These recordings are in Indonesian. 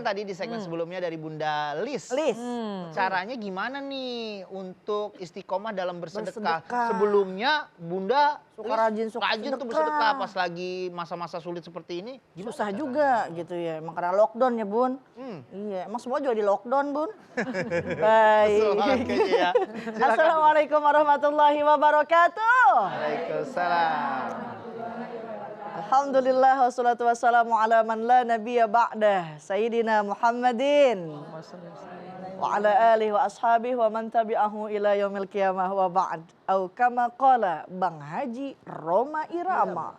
kan tadi di segmen sebelumnya dari Bunda Lis. Caranya gimana nih untuk istiqomah dalam bersedekah? Sebelumnya Bunda suka rajin tuh bersedekah pas lagi masa-masa sulit seperti ini. Susah juga gitu ya, emang karena lockdown ya Bun. Iya, emang semua juga di lockdown Bun. Baik. Ya. Assalamualaikum warahmatullahi wabarakatuh. Waalaikumsalam. Alhamdulillah wassalatu wassalamu ala man la nabiyya ba'dah Sayyidina Muhammadin wa ala alihi wa ashabihi wa man tabi'ahu ila yaumil qiyamah wa ba'd. Au kama qala Bang Haji Roma Irama.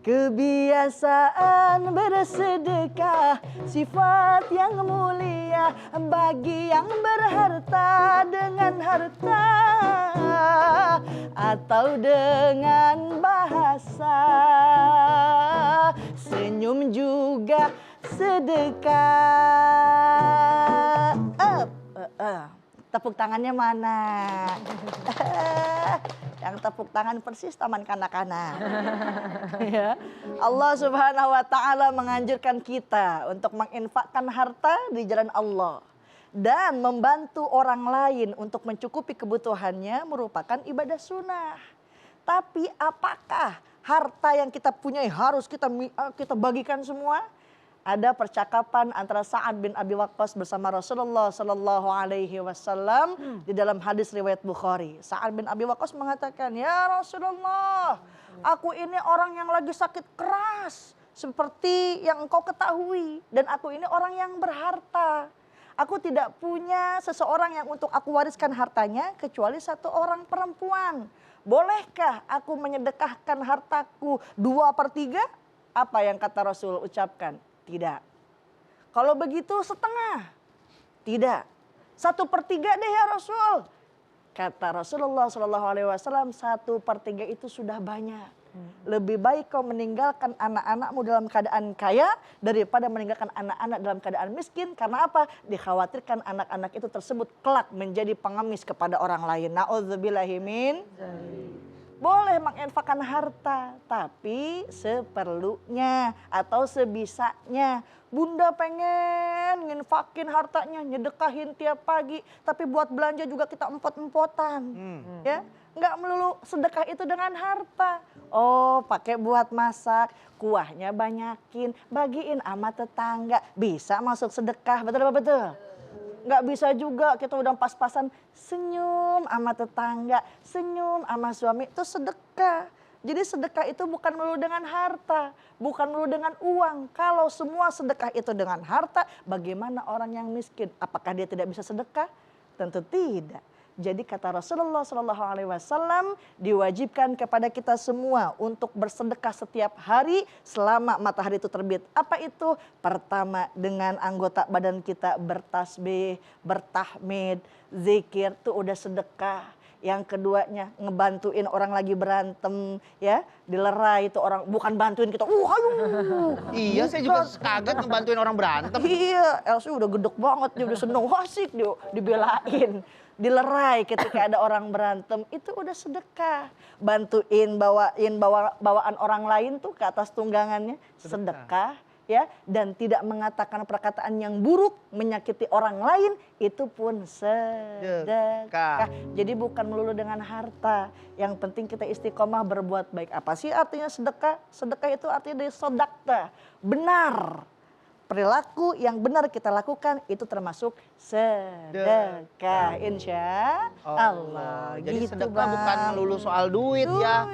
Kebiasaan bersedekah sifat yang mulia bagi yang berharta dengan harta atau dengan bahasa. Senyum juga sedekah. Tepuk tangannya mana? Yang tepuk tangan persis taman kanak-kanak. Ya. Allah Subhanahu wa taala menganjurkan kita untuk menginfakkan harta di jalan Allah dan membantu orang lain untuk mencukupi kebutuhannya merupakan ibadah sunnah. Tapi apakah harta yang kita punyai harus kita bagikan semua? Ada percakapan antara Sa'ad bin Abi Waqqas bersama Rasulullah Sallallahu Alaihi Wasallam di dalam hadis riwayat Bukhari. Sa'ad bin Abi Waqqas mengatakan, ya Rasulullah, aku ini orang yang lagi sakit keras seperti yang engkau ketahui, dan aku ini orang yang berharta. Aku tidak punya seseorang yang untuk aku wariskan hartanya kecuali satu orang perempuan. Bolehkah aku menyedekahkan hartaku 2/3? Apa yang kata Rasul ucapkan? Tidak. Kalau begitu setengah? Tidak. 1/3 deh ya Rasul. Kata Rasulullah SAW, 1/3 itu sudah banyak. Lebih baik kau meninggalkan anak-anakmu dalam keadaan kaya daripada meninggalkan anak-anak dalam keadaan miskin. Karena apa? Dikhawatirkan anak-anak itu tersebut kelak menjadi pengemis kepada orang lain. Na'udzubillahi min. Boleh menginfakkan harta, tapi seperlunya atau sebisanya. Bunda pengen nginfakin hartanya, nyedekahin tiap pagi, tapi buat belanja juga kita empot-empotan. Ya, nggak melulu sedekah itu dengan harta. Oh, pakai buat masak, kuahnya banyakin, bagiin sama tetangga, bisa masuk sedekah, betul? Nggak bisa juga kita udah pas-pasan senyum sama tetangga, senyum sama suami, itu sedekah. Jadi sedekah itu bukan melulu dengan harta, bukan melulu dengan uang. Kalau semua sedekah itu dengan harta, bagaimana orang yang miskin? Apakah dia tidak bisa sedekah? Tentu tidak. Jadi kata Rasulullah SAW, diwajibkan kepada kita semua untuk bersedekah setiap hari selama matahari itu terbit. Apa itu? Pertama, dengan anggota badan kita bertasbih, bertahmid, zikir, itu udah sedekah. Yang keduanya ngebantuin orang lagi berantem, ya, dilerai itu orang, bukan bantuin kita. Iya, saya juga kaget ngebantuin orang berantem. Iya, Elsie udah gedek banget, dia udah seneng, asik dia dibelain. Dilerai ketika ada orang berantem, itu udah sedekah. Bantuin bawaan orang lain tuh ke atas tunggangannya, sedekah. Ya, dan tidak mengatakan perkataan yang buruk menyakiti orang lain, itu pun sedekah. Jadi bukan melulu dengan harta, yang penting kita istiqomah berbuat baik. Apa sih artinya sedekah? Sedekah itu artinya dari sodakta, benar. Perilaku yang benar kita lakukan itu termasuk sedekah, insya Allah. Jadi gitu, sedekah bukan melulu soal duit ya.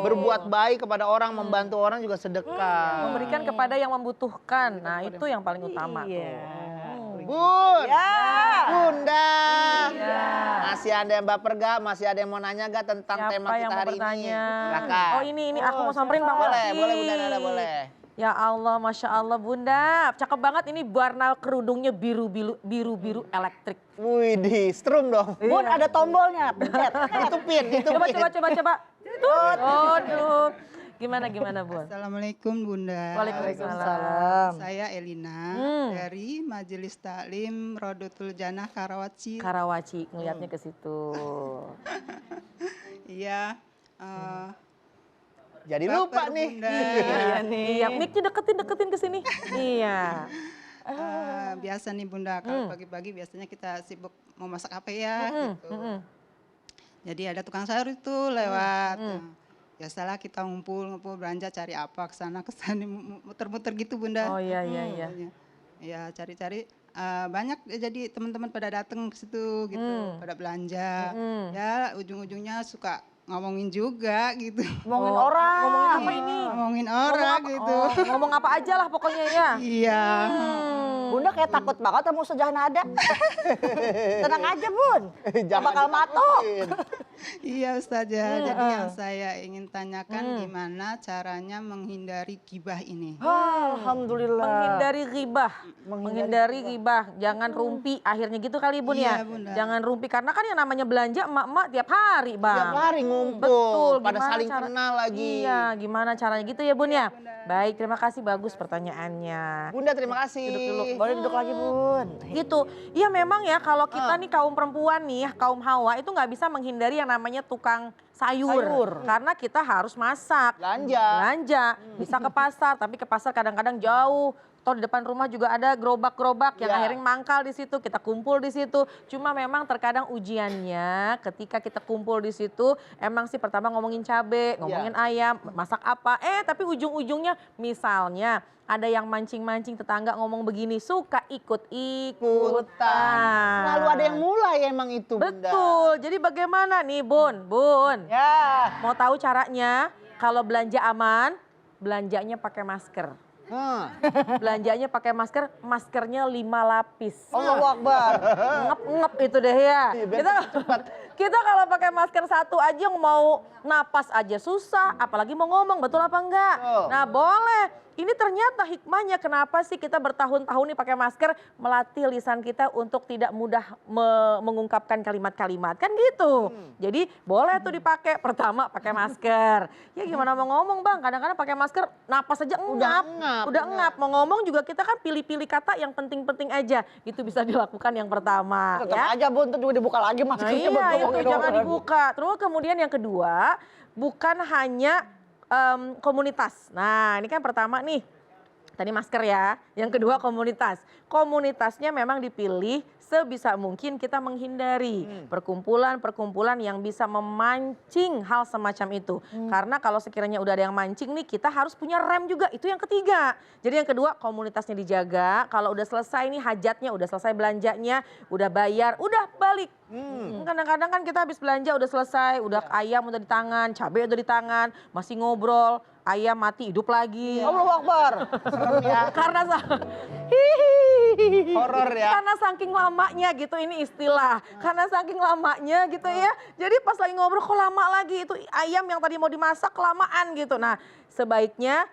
Berbuat baik kepada orang, membantu orang juga sedekah. Memberikan kepada yang membutuhkan, nah itu yang paling utama tuh. Bun, Bunda, masih ada yang baper gak? Masih ada yang mau nanya gak tentang tema kita hari ini? Silakan. Oh ini aku mau samperin Bang Boleh, Melki. boleh Bunda Nada, boleh. Ya Allah, Masya Allah Bunda, cakep banget ini warna kerudungnya biru-biru elektrik. Widih, strum dong. Bun, ada tombolnya, pencet. Itu pin, itu pin. Coba. Aduh, gimana Bun? Assalamualaikum Bunda. Waalaikumsalam. Saya Elina dari Majelis Taklim Rodotul Janah Karawaci. Karawaci, ngeliatnya ke situ. Iya. Jadi lupa nih. Bunda. Iya, mic-nya deketin ke sini. Iya. Biasa nih Bunda, kalau pagi-pagi biasanya kita sibuk mau masak apa ya gitu. Jadi ada tukang sayur itu lewat. Biasalah kita ngumpul belanja cari apa kesana kesini muter-muter gitu Bunda. Oh iya. Ya cari-cari banyak jadi teman-teman pada datang ke situ gitu, pada belanja. Ya ujung-ujungnya suka ngomongin juga gitu. Ngomongin orang. Ngomongin apa ini? Ngomongin orang gitu. Ngomong apa aja lah pokoknya ya. Iya. Bunda kayak takut banget sama Ustazah Nada. Tenang aja Bun, gak bakal matok. Iya Ustazah, jadi yang saya ingin tanyakan gimana caranya menghindari gibah ini. Alhamdulillah. Menghindari ghibah, jangan rumpi akhirnya gitu kali Bun ya. Iya, Bunda. Jangan rumpi karena kan yang namanya belanja emak-emak tiap hari Bang. Tiap hari ngumpul, Betul, pada gimana saling kenal lagi. Iya, gimana caranya gitu ya Bun ya. Baik, terima kasih bagus pertanyaannya. Bunda terima kasih. Duduk. Boleh duduk lagi Bun. Gitu. Iya memang ya kalau kita nih kaum perempuan nih, kaum hawa itu nggak bisa menghindari yang namanya tukang sayur. Karena kita harus masak. Belanja. Bisa ke pasar, tapi ke pasar kadang-kadang jauh. Toh di depan rumah juga ada gerobak-gerobak yang akhirnya mangkal di situ, kita kumpul di situ. Cuma memang terkadang ujiannya ketika kita kumpul di situ, emang sih pertama ngomongin cabe, ngomongin ayam, masak apa. Tapi ujung-ujungnya misalnya ada yang mancing-mancing tetangga ngomong begini, suka ikut-ikutan. Selalu ada yang mulai emang itu Bunda. Betul, jadi bagaimana nih Bun? Ya. Mau tahu caranya? Kalau belanja aman, belanjanya pakai masker. Belanjanya pakai masker, maskernya 5 lapis. Allahu Akbar. Ngep-ngep itu deh ya. Kita kalau pakai masker satu aja mau napas aja susah, apalagi mau ngomong, betul apa enggak? Nah boleh. Ini ternyata hikmahnya kenapa sih kita bertahun-tahun nih pakai masker, melatih lisan kita untuk tidak mudah mengungkapkan kalimat-kalimat, kan gitu. Jadi boleh tuh dipakai, pertama pakai masker. Ya gimana mau ngomong Bang, kadang-kadang pakai masker napas aja udah ngap. Mau ngomong juga kita kan pilih-pilih kata yang penting-penting aja. Itu bisa dilakukan yang pertama. Tetap aja Bun, juga dibuka lagi maskernya. Nah iya itu jangan dibuka. Terus kemudian yang kedua, bukan hanya komunitas. Nah ini kan pertama nih, tadi masker ya. Yang kedua komunitas. Komunitasnya memang dipilih sebisa mungkin kita menghindari perkumpulan-perkumpulan yang bisa memancing hal semacam itu. Karena kalau sekiranya udah ada yang mancing nih, kita harus punya rem juga. Itu yang ketiga. Jadi yang kedua komunitasnya dijaga. Kalau udah selesai nih hajatnya, udah selesai belanjanya, udah bayar, udah balik. Kadang-kadang kan kita habis belanja udah selesai, udah ayam udah di tangan, cabai udah di tangan, masih ngobrol, ayam mati hidup lagi. Allahu Akbar. Serem ya. Karena Horor ya. Karena saking lamanya gitu, ini istilah. Karena saking lamanya gitu ya. Jadi pas lagi ngobrol kok lama lagi, itu ayam yang tadi mau dimasak kelamaan gitu. Nah sebaiknya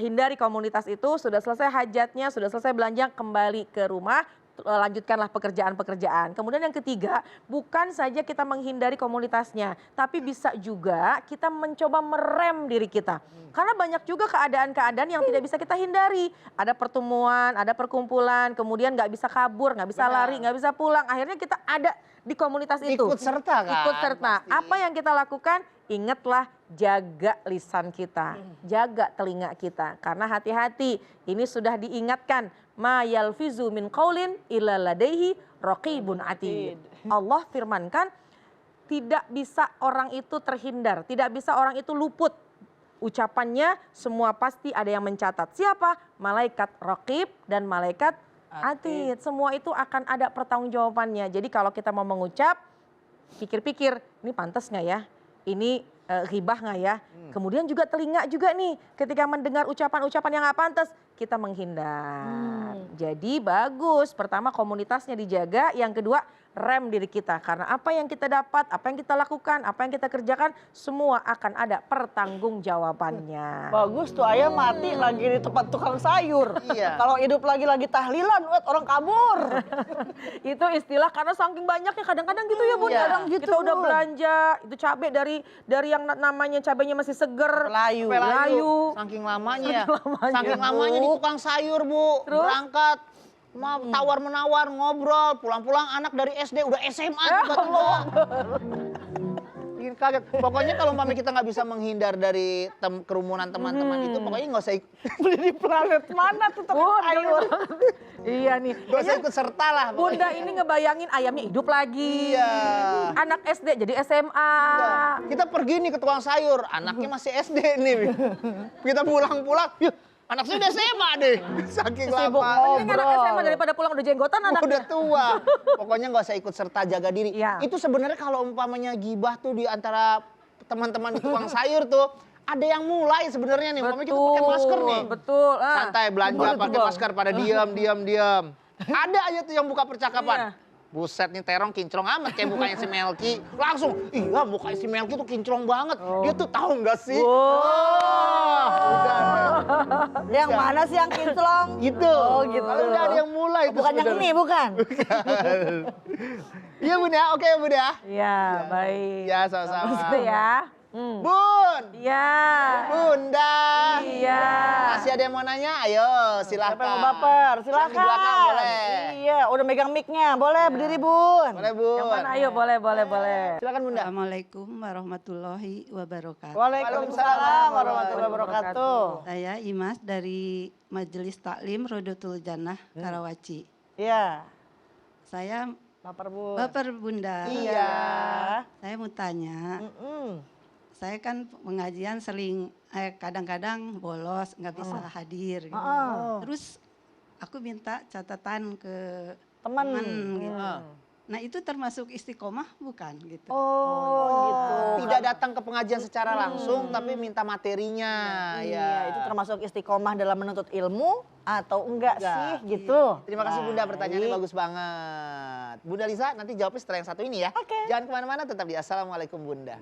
hindari komunitas itu, sudah selesai hajatnya, sudah selesai belanja, kembali ke rumah. Lanjutkanlah pekerjaan-pekerjaan. Kemudian yang ketiga, bukan saja kita menghindari komunitasnya, tapi bisa juga kita mencoba merem diri kita. Karena banyak juga keadaan-keadaan yang tidak bisa kita hindari. Ada pertemuan, ada perkumpulan, kemudian nggak bisa kabur, nggak bisa lari, nggak bisa pulang. Akhirnya kita ada di komunitas itu. Ikut serta kan? Ikut serta. Pasti. Apa yang kita lakukan? Ingatlah, jaga lisan kita, jaga telinga kita. Karena hati-hati, ini sudah diingatkan. Ma yalfizu min qaulin illa ladaihi raqibun atid. Allah firmankan, tidak bisa orang itu terhindar, tidak bisa orang itu luput. Ucapannya semua pasti ada yang mencatat. Siapa? Malaikat raqib dan malaikat atid. Semua itu akan ada pertanggungjawabannya. Jadi kalau kita mau mengucap, pikir-pikir, ini pantas nggak ya? Ini ghibah nggak ya? Kemudian juga telinga juga nih, ketika mendengar ucapan-ucapan yang nggak pantas, kita menghindar. Jadi bagus, pertama komunitasnya dijaga, yang kedua rem diri kita. Karena apa yang kita dapat, apa yang kita lakukan, apa yang kita kerjakan, semua akan ada pertanggungjawabannya. Bagus tuh, ayam mati lagi di tempat tukang sayur. Iya. Kalau hidup lagi tahlilan, orang kabur. Itu istilah karena saking banyaknya kadang-kadang gitu ya Bun. Iya. Kadang Gitu, kita udah Bun. belanja, itu cabai dari yang namanya cabainya masih seger. Layu. Saking lamanya ya. Saking lamanya di tukang sayur Bu. Berangkat. Tawar menawar ngobrol, pulang-pulang anak dari SD udah SMA juga tuh. Bikin kaget. Pokoknya kalau mami kita nggak bisa menghindar dari kerumunan teman-teman itu, pokoknya nggak usah ikut. Beli di planet mana tuh tempat sayur? Iya nih. Nggak usah ikut serta lah. Bunda ini ngebayangin ayamnya hidup lagi. Iya. Anak SD jadi SMA. Kita pergi nih ke tukang sayur, anaknya masih SD nih. Kita pulang-pulang, yuk anak saya udah SMA deh. Saking Sibuk lama. Mending anak SMA daripada pulang udah jenggotan Udah anaknya. tua. Pokoknya nggak usah ikut serta, jaga diri. Iya. Itu sebenarnya kalau umpamanya gibah tuh di antara teman-teman di tukang sayur tuh, ada yang mulai sebenarnya nih. Umpamanya kita pakai masker nih. Betul. Santai belanja pakai masker pada diam. Ada aja tuh yang buka percakapan. Iya. Buset nih Terong kinclong amat kayak mukanya si Melki. Langsung, iya mukanya si Melki tuh kinclong banget. Dia tuh tahu nggak sih? Udah. Yang mana sih yang kinclong? Gitu. Oh gitu. Udah ada yang mulai. Bukan yang ini, bukan? Iya Bun ya, oke Bun ya. Iya, baik. Ya sama-sama. Gitu ya. Bun, Iya. Bunda. Iya. Masih ada yang mau nanya? Ayo silakan. Siapa yang mau baper? Yang di belakang Silakan. boleh. Iya, udah megang mic-nya. Boleh berdiri, Bun. Boleh Bun. Yang mana? Ayo, boleh. Silakan Bunda. Assalamualaikum warahmatullahi wabarakatuh. Waalaikumsalam warahmatullahi wabarakatuh. Saya Imas dari Majelis Taklim Rodotul Jannah Karawaci. Iya. Saya Baper, Bun. baper Bunda. Iya. Saya mau tanya, Mm-mm. saya kan pengajian sering kadang-kadang bolos, nggak bisa hadir. Gitu. Terus aku minta catatan ke Teman. gitu. Nah itu termasuk istiqomah bukan gitu? Oh, gitu. Tidak datang ke pengajian secara langsung, tapi minta materinya. Iya, itu termasuk istiqomah dalam menuntut ilmu atau enggak sih gitu. Terima kasih Bunda, Baik. pertanyaannya bagus banget. Bunda Lisa nanti jawabnya setelah yang satu ini ya. Oke. Jangan kemana-mana, tetap di Assalamualaikum Bunda.